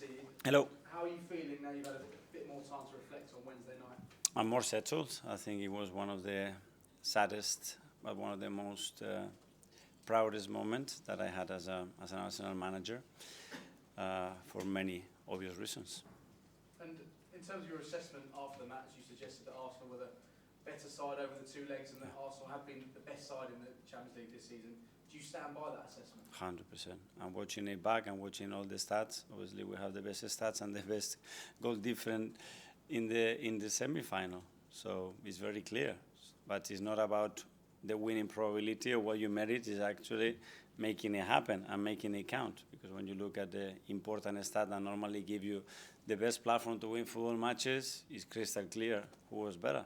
see you. Hello. How are you feeling now you've had a bit more time to reflect on Wednesday night? I'm more settled. I think it was one of the saddest, but one of the most proudest moments that I had as an Arsenal manager, for many obvious reasons. And in terms of your assessment after the match, you suggested that Arsenal were the better side over the two legs and that Arsenal have been the best side in the Champions League this season. Do you stand by that assessment? 100%. I'm watching it back. I'm watching all the stats. Obviously, we have the best stats and the best goal difference in the semi-final. So it's very clear. But it's not about the winning probability or what you merit. It's actually making it happen and making it count. Because when you look at the important stats that normally give you the best platform to win football matches, it's crystal clear who was better.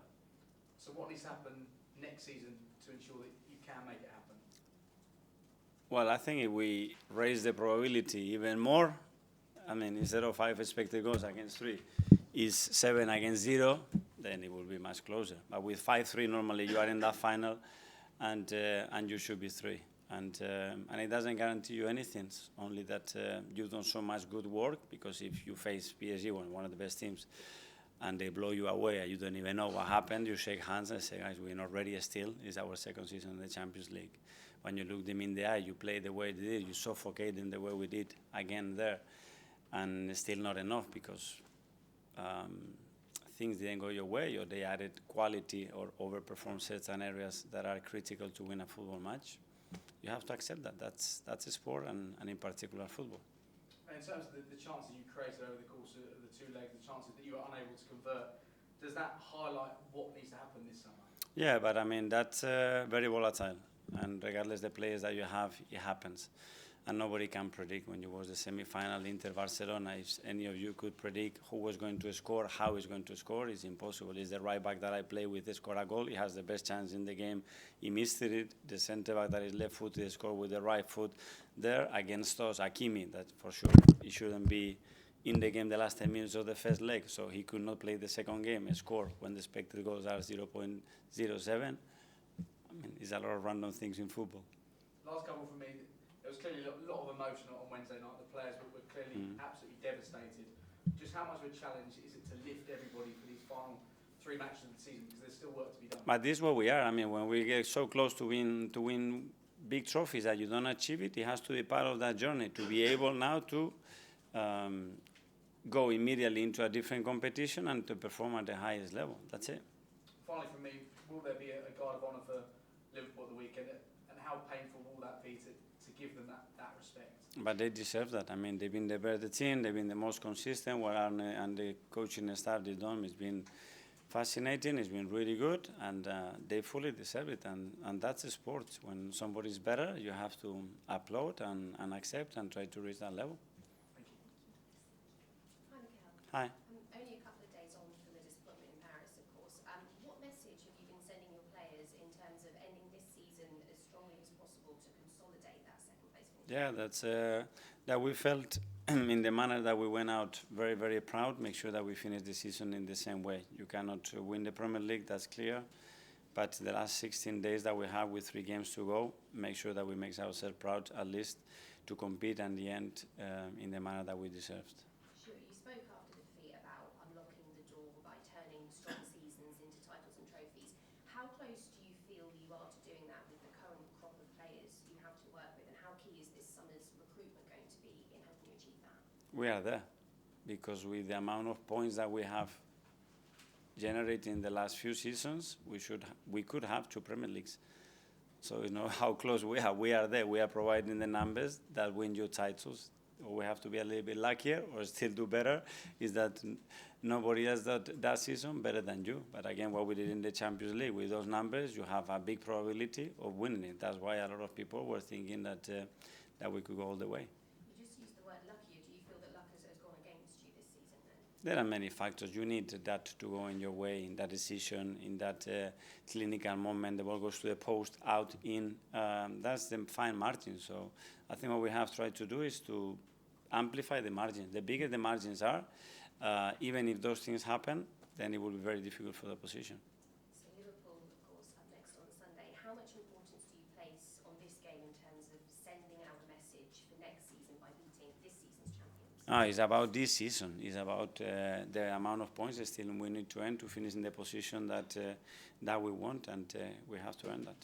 So what needs to happen next season to ensure that you can make it happen? Well, I think if we raise the probability even more, I mean, instead of 5 expected goals against 3, is 7 against 0, then it will be much closer. But with 5-3, normally you are in that final, and you should be 3. And it doesn't guarantee you anything, only that you've done so much good work, because if you face PSG, one of the best teams, and they blow you away and you don't even know what happened, you shake hands and say, guys, we're not ready still. It's our second season in the Champions League. When you look them in the eye, you play the way they did, you suffocate them the way we did again there. And still not enough, because things didn't go your way, or they added quality or overperformed certain areas that are critical to win a football match. You have to accept that. That's a sport, and in particular football. And in terms of the chances you created over the course of the two legs, the chances that you were unable to convert, does that highlight what needs to happen this summer? Yeah, but I mean, that's very volatile. And regardless the players that you have, it happens. And nobody can predict. When you watch the semi-final Inter-Barcelona, if any of you could predict who was going to score, how he's going to score, it's impossible. It's the right back that I play with, score a goal. He has the best chance in the game. He missed it. The centre back that is left-footed, score with the right foot there against us. Hakimi, that for sure, he shouldn't be in the game the last 10 minutes of the first leg, so he could not play the second game and score when the expected goals are 0.07. I mean, it's a lot of random things in football. Last couple for me. There was clearly a lot of emotion on Wednesday night. The players were clearly absolutely devastated. Just how much of a challenge is it to lift everybody for these final 3 matches of the season, because there's still work to be done? But this is what we are. I mean, when we get so close to win big trophies that you don't achieve it, it has to be part of that journey to be able now to go immediately into a different competition and to perform at the highest level. That's it. Finally, for me, will there be a guard of honour for Liverpool at the weekend, and how painful will that be to give them that respect? But they deserve that. I mean, they've been the better team, they've been the most consistent, what Arne and the coaching staff did done. It's been fascinating, it's been really good, and they fully deserve it. And that's a sport. When somebody's better, you have to applaud and accept and try to reach that level. Thank you. Hi, Mikel. Hi. Only a couple of days on from the disappointment in Paris, of course. What message have you been sending your players in terms of ending this season as strongly as possible to consolidate that second place finish? Yeah, that's that we felt in the manner that we went out very, very proud. Make sure that we finish the season in the same way. You cannot win the Premier League, that's clear. But the last 16 days that we have with 3 games to go, make sure that we make ourselves proud, at least to compete at the end in the manner that we deserved. Sure, you spoke after the defeat about unlocking the door by turning strong seasons into titles and trophies. How close do you feel you are to doing that with the current crop of players you have to work with, and how key is this summer's recruitment going to be in helping you achieve that? We are there, because with the amount of points that we have generated in the last few seasons, we could have 2 Premier Leagues. So you know how close we are. We are there. We are providing the numbers that win you titles. We have to be a little bit luckier or still do better, is that nobody has that season better than you. But again, what we did in the Champions League, with those numbers, you have a big probability of winning it. That's why a lot of people were thinking that we could go all the way. You just used the word luckier. Do you feel that luck has gone against you this season then? There are many factors. You need that to go in your way, in that decision, in that clinical moment. The ball goes to the post, out, in. That's the fine margin. So I think what we have tried to do is to amplify the margins. The bigger the margins are, even if those things happen, then it will be very difficult for the opposition. So Liverpool, of course, up next on Sunday. How much importance do you place on this game in terms of sending out a message for next season by beating this season's champions? No, it's about this season. It's about the amount of points still we need to earn to finish in the position that that we want, and we have to earn that.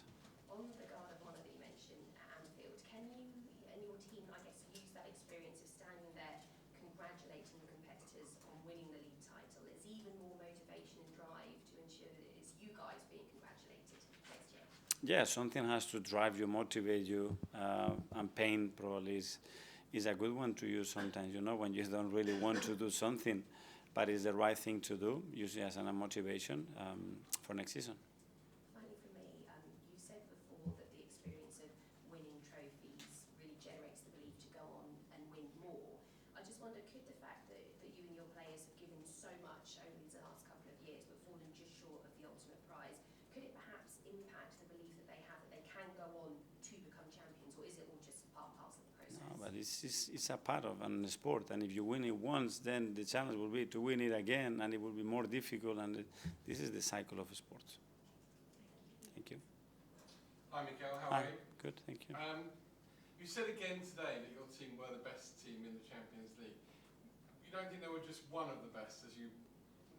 On the guard of honour that you mentioned at Anfield, can you and your team, I guess, use that experience of standing there congratulating your competitors on winning the league title as even more motivation and drive to ensure that it is you guys being congratulated next year? Yeah, something has to drive you, motivate you, and pain probably is a good one to use sometimes, you know, when you don't really want to do something, but it's the right thing to do, use it as a motivation for next season. Finally for me, you said before that the experience of winning trophies really generates the belief to go on and win more. I just wonder, could the fact that you and your players have given so much over these last couple of years but fallen just short of the ultimate prize, could it perhaps impact the belief that they have that they can go on to become champions, or is it all just part and parcel of the process? No, but it's a part of a sport, and if you win it once, then the challenge will be to win it again, and it will be more difficult, and this is the cycle of sports. Thank you. Hi, Mikel. How are you? Good, thank you. You said again today that your team were the best team in the Champions League. You don't think they were just one of the best as you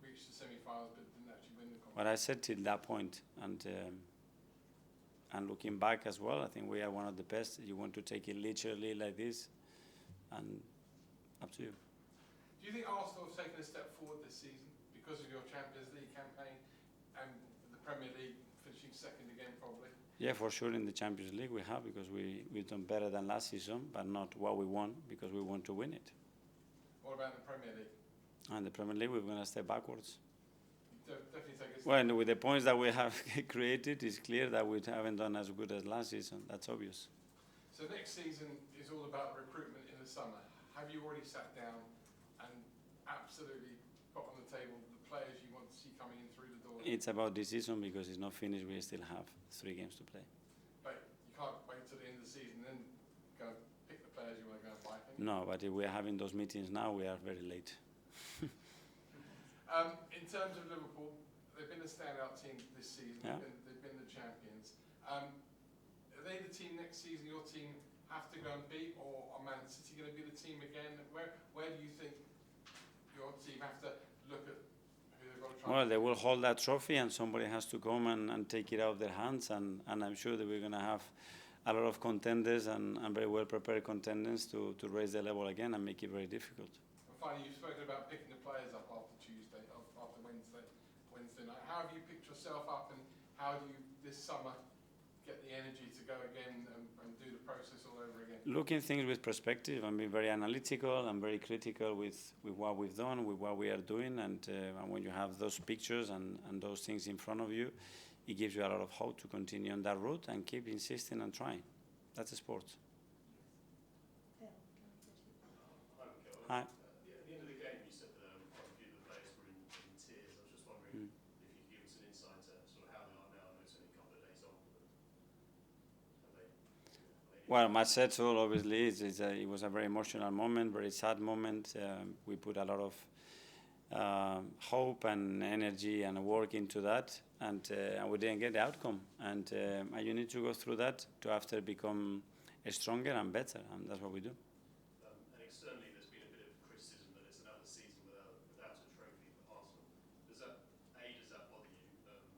reached the semi-finals but didn't actually win the competition? What I said till that point, and looking back as well, I think we are one of the best. You want to take it literally like this, and up to you. Do you think Arsenal have taken a step forward this season because of your Champions League campaign and the Premier League finishing second again probably? Yeah, for sure in the Champions League we have, because we've done better than last season, but not what we want, because we want to win it. What about the Premier League? And the Premier League, we're going to step backwards. Definitely take a step Well, with the points that we have created, it's clear that we haven't done as good as last season. That's obvious. So next season is all about recruitment in the summer. Have you already sat down and absolutely put on the table the players you want to see coming in through the door? It's about this season, because it's not finished. We still have 3 games to play. But you can't wait till the end of the season and then go pick the players you want to go and buy. No, but if we're having those meetings now, we are very late. In terms of Liverpool, they've been a standout team this season. Yeah. They've been the champions. Are they the team next season your team have to go and beat, or are Man City going to be the team again? Where do you think your team have to look at who they've got to try? Well, they will hold that trophy, and somebody has to come and take it out of their hands, and I'm sure that we're going to have a lot of contenders and very well prepared contenders to raise the level again and make it very difficult. And finally, you've spoken about picking the players up after Tuesday, after Wednesday night. How have you picked yourself up, and how do you this summer get the energy to go again and do the process all over again? Looking things with perspective and being very analytical and very critical with what we've done, with what we are doing, and when you have those pictures and those things in front of you, it gives you a lot of hope to continue on that route and keep insisting and trying. That's a sport. Hi. At the end of the game, you said that quite a few of the players were in tears. I was just wondering if you could give us an insight to sort of how they are now. I know it's only a couple of days on, but have they Well, my said so, obviously, it was a very emotional moment, very sad moment. We put a lot of hope and energy and work into that, and we didn't get the outcome. And you need to go through that to after become stronger and better, and that's what we do. and externally, there's been a bit of criticism that it's another season without a trophy for Arsenal. Does that bother you? And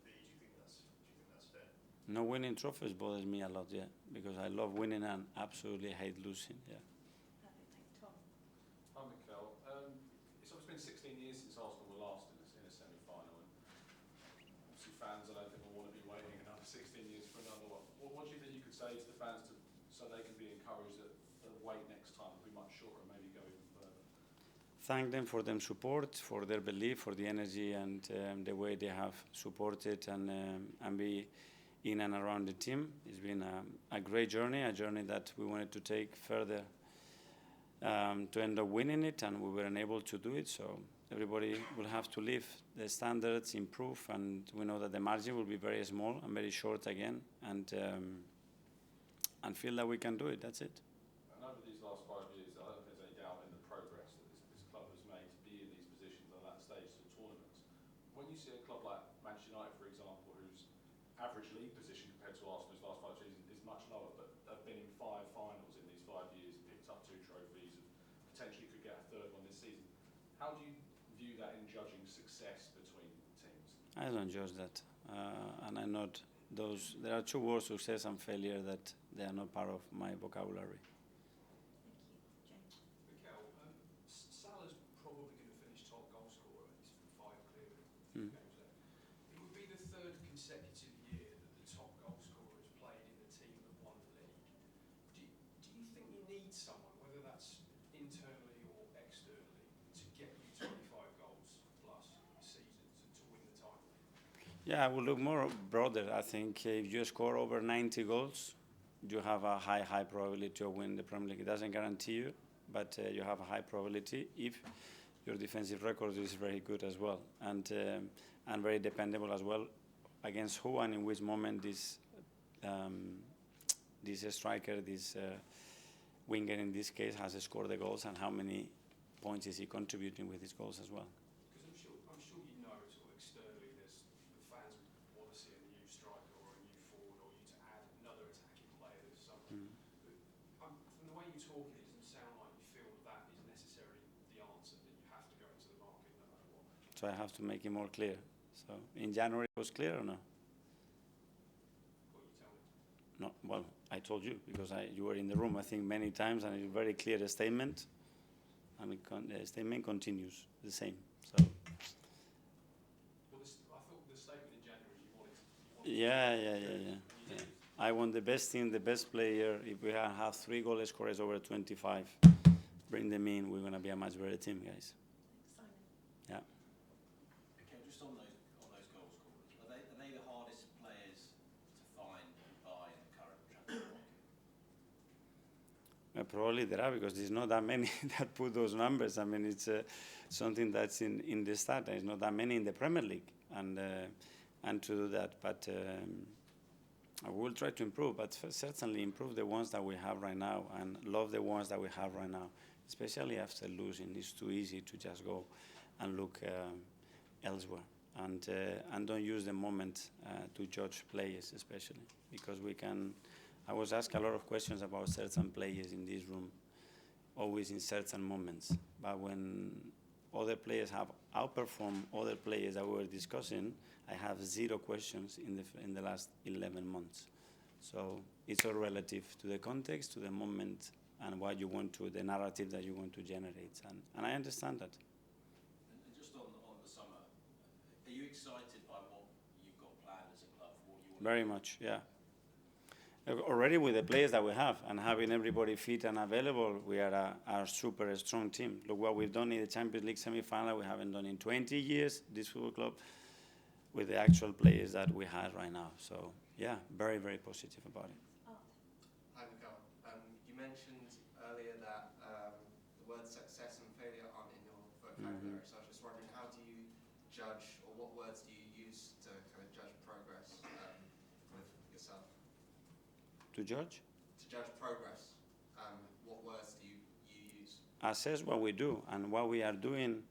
B, do you think that's fair? No winning trophies bothers me a lot, yeah, because I love winning and absolutely hate losing, yeah. Perfect, thanks. Tom. Hi, Mikel. It's obviously been 16 years since Arsenal were last in a semi-final, and obviously fans, I don't think will want to be waiting another 16 years for another one. What do you think you could say to the fans so they can be encouraged that the wait next time will be much shorter and maybe go even further? Thank them for their support, for their belief, for the energy and the way they have supported and be in and around the team. It's been a great journey, a journey that we wanted to take further to end up winning it, and we were unable to do it. So everybody will have to live the standards, improve, and we know that the margin will be very small and very short again, and feel that we can do it. That's it. And over these last 5 years, I don't think there's any doubt in the progress that this club has made to be in these positions at that stage of tournaments. When you see a club like Manchester United, for example, whose average league position compared to Arsenal's last 5 seasons is much lower, but they've been in 5 finals in these 5 years, picked up 2 trophies, have potentially could get a third one this season. How do you view that in judging success between teams? I don't judge that, and I'm not those. There are two words, success and failure, that they are not part of my vocabulary. Thank you. James? Mikel, Salah's probably going to finish top goal scorer. He's 5 clear Mm. games left. It would be the 3rd consecutive year that the top goal scorer has played in the team that won the league. Do you think you need someone, whether that's internally or externally, to get you 25 goals plus a season to win the title? Yeah, I will look more broader. I think if you score over 90 goals, you have a high probability of winning the Premier League. It doesn't guarantee you, but you have a high probability if your defensive record is very good as well, and very dependable as well, against who and in which moment this striker, this winger in this case, has scored the goals, and how many points is he contributing with his goals as well. Because I'm sure you know, sort of externally, there's the fans want to see a new striker or a new forward, or you to add another attacking player this summer. Mm. From the way you talk, it doesn't sound like you feel that is necessarily the answer, that you have to go into the market no matter what. So I have to make it more clear. So in January it was clear or no? What you tell me. No. Well, I told you because you were in the room, I think, many times, and it's a very clear statement, and the statement continues the same. So. Well, I thought the statement in January you wanted. Yeah. I want the best team, the best player. If we have 3 goal scorers over 25, bring them in. We're going to be a much better team, guys. Simon? Yeah. Okay, just on those goal scorers, are they the hardest players to find and buy in the current transfer market? Probably there are, because there's not that many that put those numbers. I mean, it's something that's in the stat. There's not that many in the Premier League, and to do that, but I will try to improve. But certainly improve the ones that we have right now, and love the ones that we have right now. Especially after losing, it's too easy to just go and look elsewhere, and don't use the moment to judge players, especially because we can. I was asked a lot of questions about certain players in this room, always in certain moments. But when other players have outperformed other players that we were discussing, I have 0 questions in the last 11 months. So it's all relative to the context, to the moment, and what you want to, the narrative that you want to generate. And I understand that. And just on the summer, are you excited by what you've got planned as a club for what you want? Very much, yeah. Already with the players that we have and having everybody fit and available, we are a super strong team. Look what we've done in the Champions League semi-final. We haven't done in 20 years, this football club, with the actual players that we have right now. So, yeah, very, very positive about it. Art? Hi, Mikel. You mentioned earlier that the words success and failure aren't in your vocabulary. So I was just wondering, how do you judge, or what words do you use to kind of judge progress with yourself? To judge? To judge progress, what words do you use? Assess what we do, and what we are doing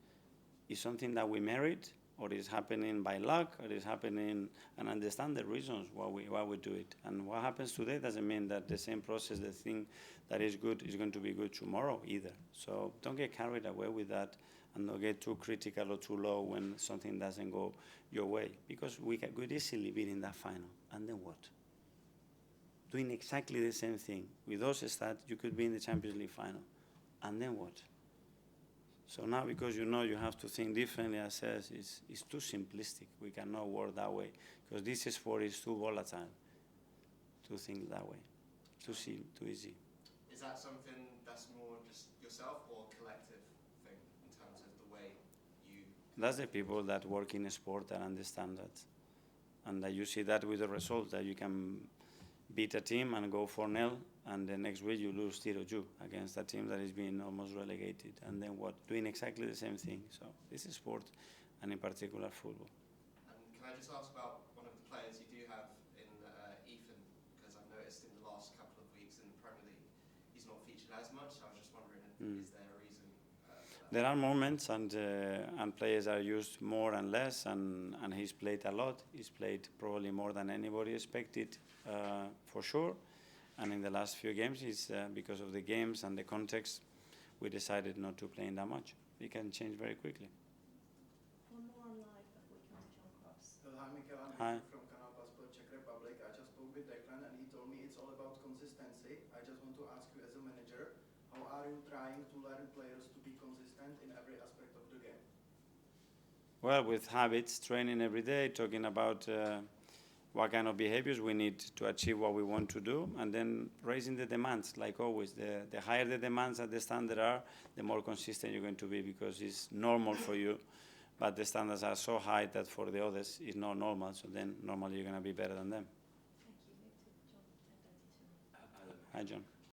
is something that we merit, or is happening by luck, or is happening, and understand the reasons why we do it. And what happens today doesn't mean that the same process, the thing that is good, is going to be good tomorrow either. So don't get carried away with that, and don't get too critical or too low when something doesn't go your way, because we could easily be in that final, and then what? Doing exactly the same thing with those stats, you could be in the Champions League final, and then what? So now, because you know you have to think differently, assess, it's too simplistic. We cannot work that way, because this sport is too volatile to think that way. Too easy. Is that something that's more just yourself or collective thing in terms of the way you? That's the people that work in sport that understand that, and that you see that with the results, that you can beat a team and go 4-0, and the next week you lose 0-2 against a team that is being almost relegated. And then what? Doing exactly the same thing. So this is sport, and in particular football. And can I just ask about one of the players you do have in Ethan? Because I've noticed in the last couple of weeks in the Premier League, he's not featured as much. So I was just wondering, is there a reason for that? There are moments, and players are used more and less, and he's played a lot. He's played probably more than anybody expected, for sure. And in the last few games, because of the games and the context, we decided not to play in that much. It can change very quickly. One more on live before we come to John Cross. Hi, Mikel. I'm Hi. from talkSPORT Czech Republic. I just spoke with Declan and he told me it's all about consistency. I just want to ask you as a manager, how are you trying to learn players to be consistent in every aspect of the game? Well, with habits, training every day, talking about what kind of behaviors we need to achieve what we want to do, and then raising the demands, like always. The higher the demands at the standard are, the more consistent you're going to be, because it's normal for you, but the standards are so high that for the others it's not normal, so then normally you're going to be better than them. Thank you. Move to John, 10:32. Hi, John.